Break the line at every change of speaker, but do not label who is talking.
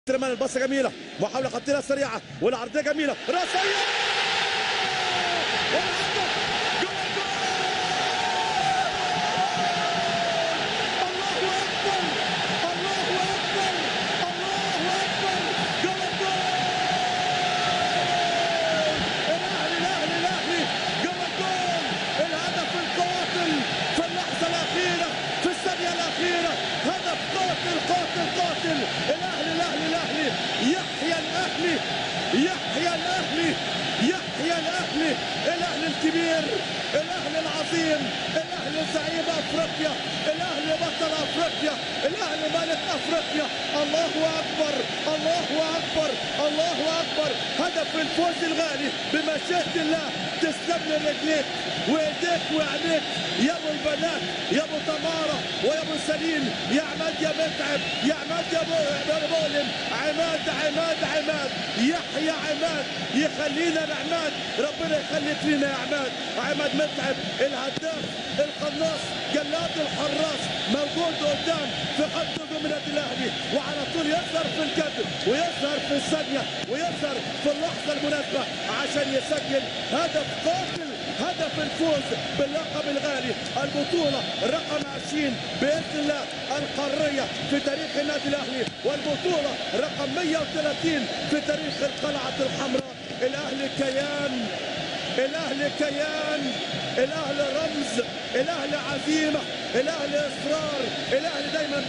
سليمان الباصه جميله، محاوله خطيره سريعه والعرضيه جميله راسيه والهدف جول جول. الله اكبر الله اكبر الله اكبر جول جول. الاهلي جول جول. الهدف القاتل في اللحظه الاخيره في الثانيه الاخيره، هدف قاتل قاتل قاتل. الاهلي يحيى الاهلي يحيى الاهلي يحيى الاهلي. الاهلي الكبير، الاهلي العظيم، الاهلي زعيم افريقيا، الاهلي بطل افريقيا، الاهلي ملك افريقيا. الله اكبر الله اكبر الله اكبر. هدف الفوز الغالي بمشيئه الله. تسلم لي رجليك وايديك وعينيك يا ابو البنات، يا ابو تماره ويا ابو سليم، يا عماد يا متعب، يا عماد يا مؤلم. عماد يحيى عماد، يخلينا لعماد، ربنا يخليك لينا يا عماد متعب الهداف القناص جلاد الحراس موجود قدام في خط هجوم النادي الاهلي، وعلى طول يظهر في الكادر ويظهر في الثانيه ويظهر في اللحظه المناسبه عشان يسجل هدف قاتل، هدف الفوز باللقب الغالي، البطوله رقم 20 باذن الله القاريه في تاريخ النادي الاهلي، والبطوله رقم 130 في تاريخ القلعه الحمراء. الاهلي كيان، الاهلي كيان، الاهلي رمز، الاهلي عزيمه، الاهلي اصرار، الاهلي دايما